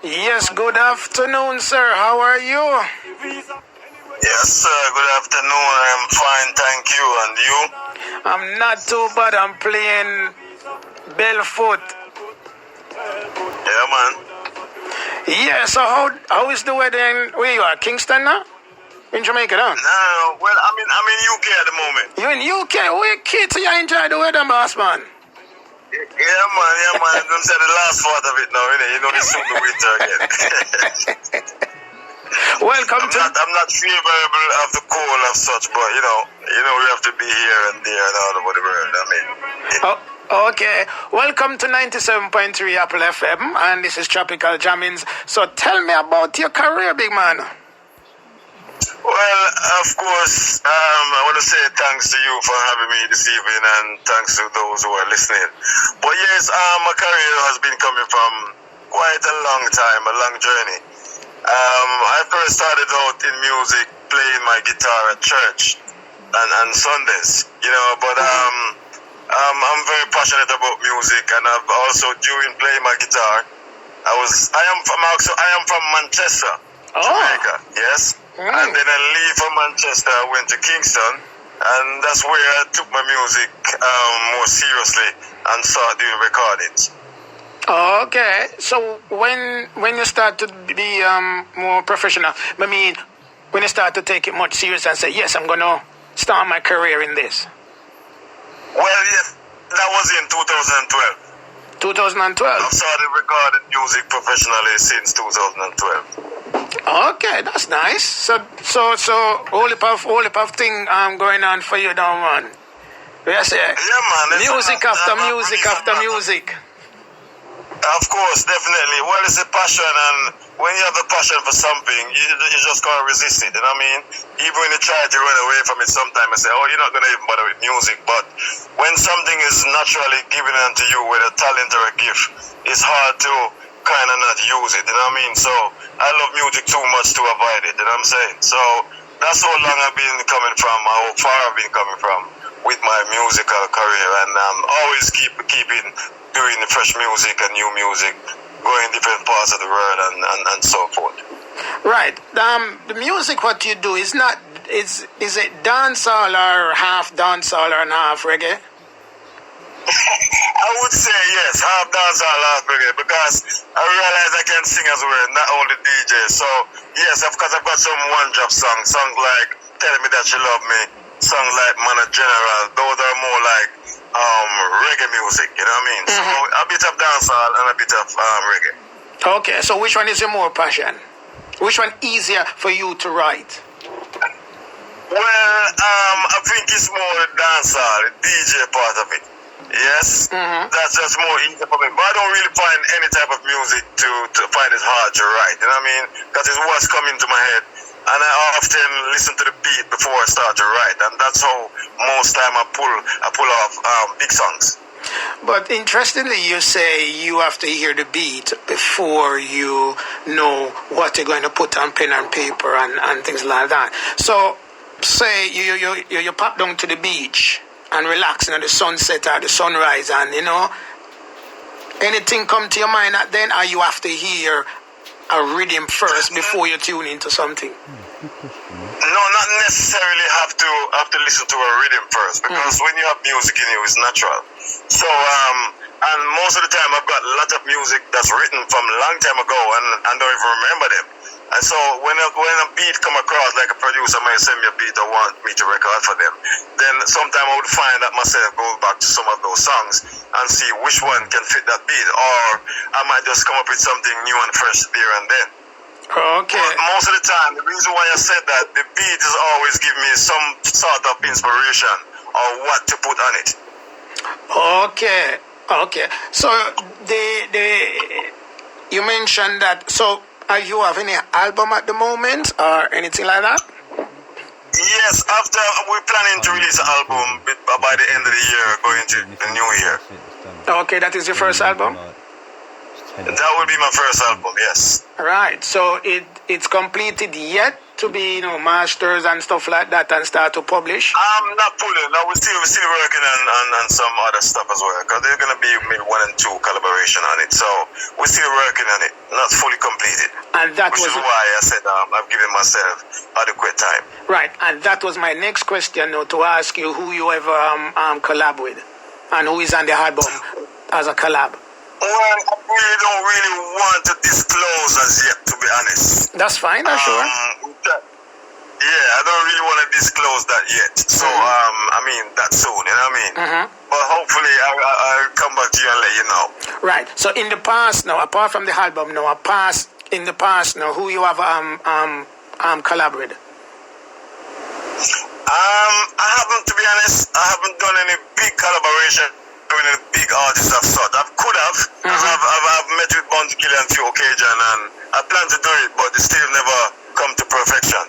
Yes, good afternoon, sir. How are you? Yes, sir. Good afternoon. I'm fine, thank you. And you? I'm not too bad. I'm playing barefoot. Yeah, man. Yeah, so how is the weather in where you are? Kingston now? In Jamaica, no? No. Well, I'm in UK at the moment. You in UK? Where kids you enjoy the weather, boss man? Yeah, man. Them said the last part of it now, innit? You know, it's soon the winter again. Welcome to. I'm not favorable of the cold of such, but you know, we have to be here and there and all over the world. I mean. Oh, okay. Welcome to 97.3 Apple FM, and this is Tropical Jammings. So tell me about your career, big man. Well, of course, I want to say thanks to you for having me this evening, and thanks to those who are listening. But yes, my career has been coming from quite a long time, a long journey. I first started out in music, playing my guitar at church and Sundays, but I'm very passionate about music, and I've also, during playing my guitar, I am from Manchester, Jamaica, yes. And then I leave from Manchester, I went to Kingston, and that's where I took my music more seriously and started doing recordings. Okay, so when you start to be more professional, I mean, when you start to take it much serious and say, yes, I'm going to start my career in this? Well, yes, that was in 2012. 2012? I've started recording music professionally since 2012. Okay, that's nice. So all the thing going on for you now, man. Yes, yeah, man. Music after music after music. Of course, definitely. Well, it's a passion, and when you have a passion for something, you just can't resist it. You know what I mean? Even when you try to run away from it, sometimes I say, oh, you're not going to even bother with music. But when something is naturally given unto you with a talent or a gift, it's hard to kind of not use it. You know what I mean? So I love music too much to avoid it. You know what I'm saying? So that's how long I've been coming from, how far I've been coming from with my musical career, and always keeping doing the fresh music and new music, going different parts of the world and so forth. Right. The music what you do is it dancehall or half dancehall or half reggae? I would say yes, half dancehall, half reggae, because I realize I can sing as well, not only DJ. So yes, of course I've got some one-drop songs like Tell Me That You Love Me, songs like Man of General. Those are more like reggae music, you know what I mean? So a bit of dancehall and a bit of reggae. Okay, so which one is your more passion? Which one easier for you to write? Well, I think it's more the dancehall, the DJ part of it. Yes, that's just more easy for me. But I don't really find any type of music to find it hard to write, you know what I mean? Because it's what's coming to my head. And I often listen to the beat before I start to write, and that's how most time I pull off big songs. But interestingly, you say you have to hear the beat before you know what you're going to put on pen and paper and things like that. So, say you pop down to the beach and relaxing at the sunset or the sunrise, and anything come to your mind then, or you have to hear a rhythm first before you tune into something? No, not necessarily have to listen to a rhythm first, because when you have music in you, it's natural. So and most of the time I've got a lot of music that's written from a long time ago, and I don't even remember them. And so when a beat come across, like a producer might send me a beat or want me to record for them, then sometime I would find that myself, go back to some of those songs and see which one can fit that beat, or I might just come up with something new and fresh there and then. Okay. But most of the time, the reason why I said that, the beat is always give me some sort of inspiration or what to put on it. Okay. So you mentioned that. So you have any album at the moment or anything like that? Yes, after we're planning to release an album by the end of the year, going to the new year. Okay, that is your first album? That will be my first album, yes. Right. So it's completed yet, to be, masters and stuff like that and start to publish? Not fully. No, we're still working on some other stuff as well. Because there's gonna be maybe 1 and 2 collaboration on it. So we're still working on it. Not fully completed. And that which was is why I said I've given myself adequate time. Right, and that was my next question to ask you who you ever collab with, and who is on the album as a collab. Well, I really don't really want to disclose as yet, to be honest. That's fine, I'm sure. Yeah, I don't really want to disclose that yet. So, I mean, that soon, you know what I mean? But hopefully I'll come back to you and let you know. Right, so in the past now, apart from the album now, in the past now, who you have collab with? I haven't, to be honest, I haven't done any big collaboration with any big artists of sort. I could have, because I've met with Bounty Killer on a few occasions, and I plan to do it, but it still never come to perfection.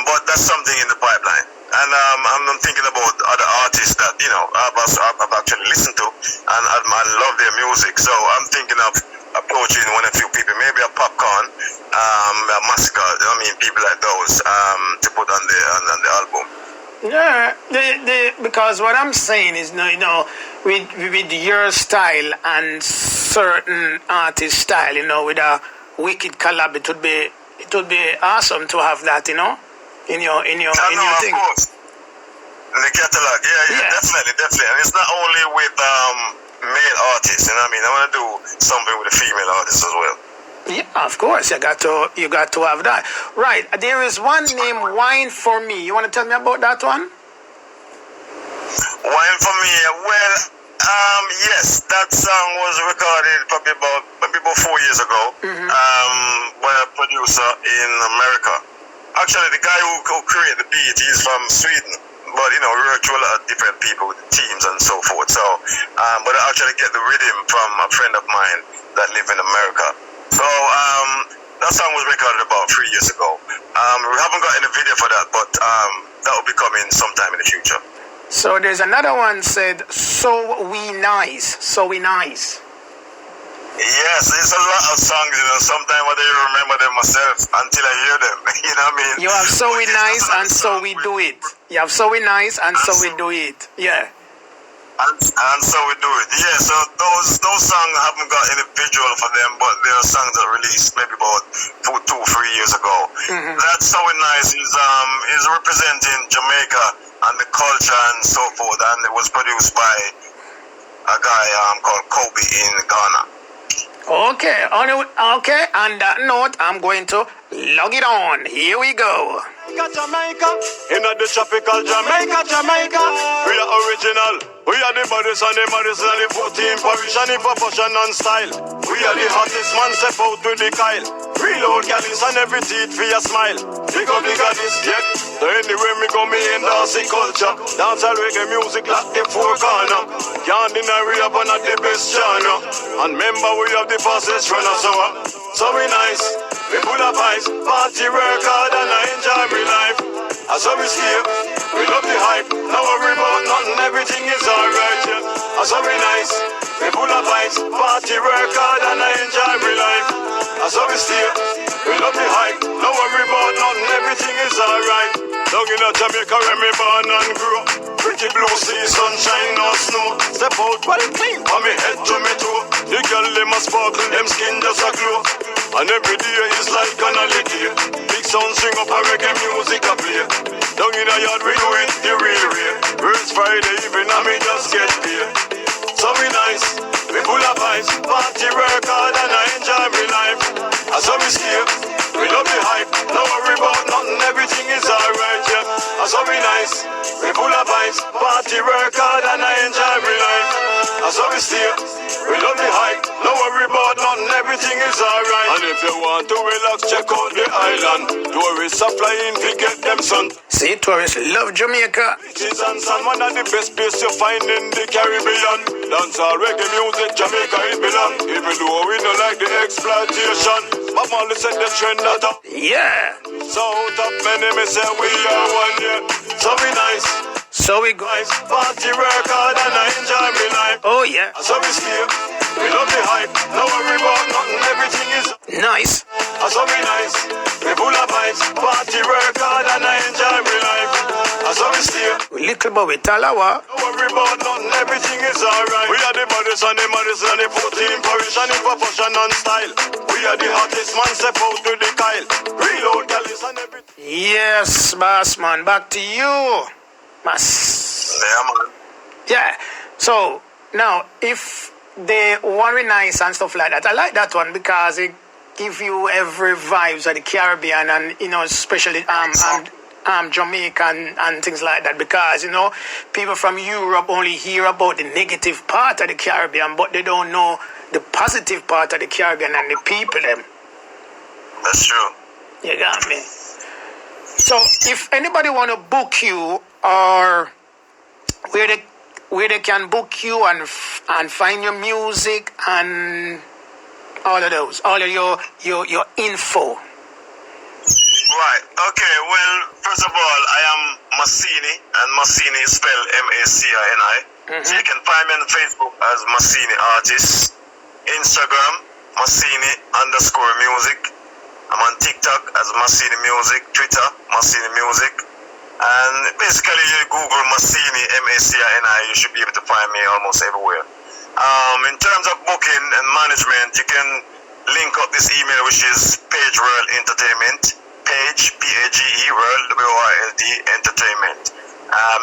But that's something in the pipeline. And I'm thinking about other artists that, I've actually listened to, and I love their music. So I'm thinking of approaching 1 or few people, maybe a Popcorn, a Massacre, people like those, to put on the album. Yeah, because what I'm saying is, with your style and certain artist style, with a wicked collab, it would be awesome to have that, in your thing. Of course. In the catalog, yeah, definitely. And it's not only with male artists, I want to do something with the female artists as well. Yeah, of course, you got to have that. Right, there is one named Wine For Me. You want to tell me about that one? Wine For Me, well, yes, that song was recorded probably about 4 years ago by a producer in America. Actually, the guy who created the beat, he's from Sweden. But, we work with a lot of different people with teams and so forth. So, but I actually get the rhythm from a friend of mine that live in America. So, that song was recorded about 3 years ago. We haven't got any video for that, but that will be coming sometime in the future. So there's another one said, So We Nice. Yes, there's a lot of songs, sometimes I don't even remember them myself until I hear them, you know what I mean? You have So We Nice and So We Do It. You have So We Nice and So We Do It, yeah. And So We Do It, yeah, so those songs I haven't got any visual for them, but they are songs that released maybe about 2 or 3 years ago. That So We Nice is representing Jamaica and the culture and so forth, and it was produced by a guy called Kobe in Ghana. Okay, on that note, I'm going to log it on. Here we go. Jamaica, in the tropical Jamaica, we are original. We are the baddest and the 14 parish and the proportion and style. We are the hottest man, step out with the Kyle. Reload galleys and every teeth for your smile. Pick up the goddess, yeah. So anywhere me go, me in dancing culture. Dance and reggae music like the 4 corner. Can't deny we up on the best genre. And remember we have the fastest runner, so we nice. We full of ice, party, work hard and I enjoy my life. As we stay, we love the hype. No worry about nothing, everything is alright, yeah. As we nice, we full of ice, party, work hard and I enjoy my life. As we stay, we love the hype. No worry about nothing, everything is alright. Down in Jamaica where me born and grow. Pretty blue sea, sunshine or snow. Step out well clean, from me head to me toe. The girl them a sparkle, them skin just a glow. And every day is like an holiday. Big sound sing up and reggae music a play. Down in the yard we do it the real way. First Friday evening and me just get paid. So we nice, we full of ice. Party, work hard and I enjoy my life. As we stay, we love the hype. No worry about nothing, everything is alright, yeah. As we nice, we full of ice. Party, work hard and I enjoy my life. As we stay, we love the hype. No worry about nothing, everything is alright. And if you want to relax, check out the island. Tourists are flying to get them sun. See, tourists love Jamaica. Beaches and sand, one of the best places you find in the Caribbean. Dancehall, reggae music, Jamaica it belong. Even though we don't like the exploitation, but Molly said the trend that up. Yeah. So out of many, me say we are one, yeah. So we nice. So we go. Nice. Party, work hard and I enjoy my life. Oh yeah. So we stay. We love the hype. No worry about nothing, everything is nice. So we nice. We full of vibes. Party, little boy with Talawa. Don't worry about nothing, everything is alright. We are the baddest and the maddest and the 14 parish and in fashion and style. We are the hottest man, step out to the Kyle. Reload galleys and everything. Yes, boss man, back to you. Yeah, man. Yeah. So now, if they want nice and stuff like that, I like that one because it give you every vibes of the Caribbean and especially Jamaica and things like that, because people from Europe only hear about the negative part of the Caribbean, but they don't know the positive part of the Caribbean and the people them. That's true. You got me. So if anybody want to book you, or where they can book you and find your music and all of those, all of your info. Right. Okay. Well, first of all, I am Macini, and Macini is spelled Macini. So you can find me on Facebook as Macini Artist, Instagram Macini_music. I'm on TikTok as Macini Music, Twitter Macini Music, and basically you Google Macini Macini, you should be able to find me almost everywhere. In terms of booking and management, you can link up this email, which is Page World Entertainment. Page, Page World, WORLD Entertainment.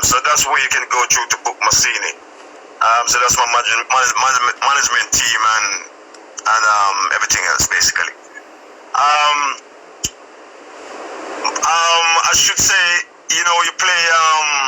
So that's where you can go through to book Macini. So that's my management team and everything else basically. I should say, you play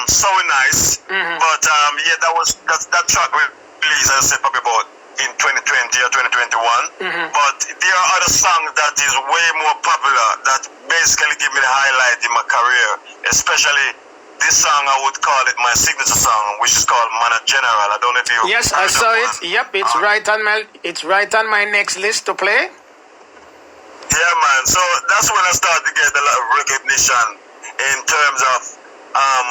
So Nice, but that track released, I said, probably about in 2020 or 2021. But there are other songs that is way more popular that basically give me the highlight in my career, especially this song. I would call it my signature song, which is called Man a General. I don't know if you. Yes, I saw it. Yep, it's right on my next list to play. Yeah, man. So that's when I started to get a lot of recognition in terms of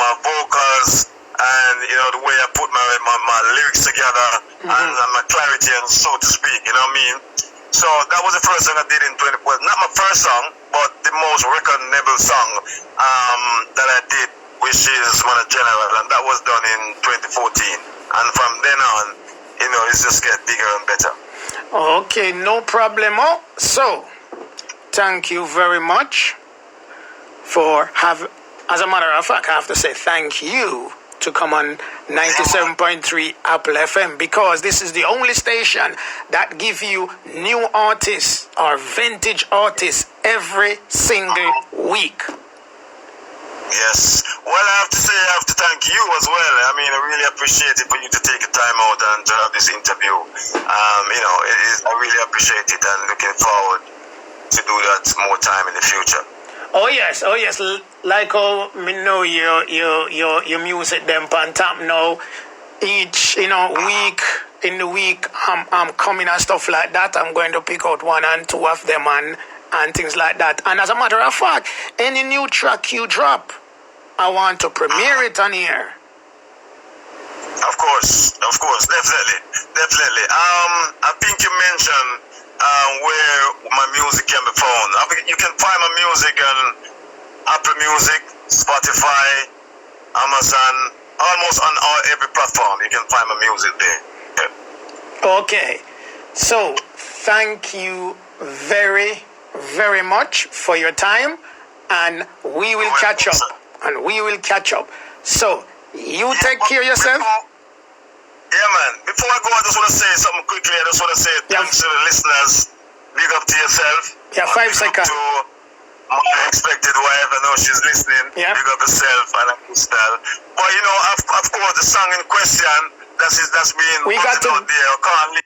my vocals and the way I put my lyrics together and my clarity, and so to speak. You know what I mean? So that was the first song I did in 20. Well, not my first song, but the most recognizable song that I did, which is Man a General, and that was done in 2014. And from then on, it's just get bigger and better. Okay, no problemo. So, thank you very much as a matter of fact, I have to say thank you to come on 97.3 Apple FM, because this is the only station that give you new artists or vintage artists every single week. Yes. Well, I have to thank you as well. I mean, I really appreciate it for you to take the time out and to have this interview. I really appreciate it, and looking forward to do that more time in the future. Oh yes. Like how me know your music them on top now. Each week in the week I'm coming and stuff like that. I'm going to pick out 1 and 2 of them and things like that. And as a matter of fact, any new track you drop, I want to premiere it on here. Of course, definitely. I think you mentioned where my music can be found. I think you can find my music on Apple Music, Spotify, Amazon, almost on every platform. You can find my music there. Yeah. Okay, so thank you very, very much for your time, and we will catch up. So you take care of yourself. Yeah, man. Before I go, I just want to say something quickly. I just want to say thanks to the listeners. Big up to yourself. Yeah, 5 seconds. To my expected wife. I know she's listening. Yeah. Big up yourself. I like this style. But of course, the song in question that's been put out there. I can't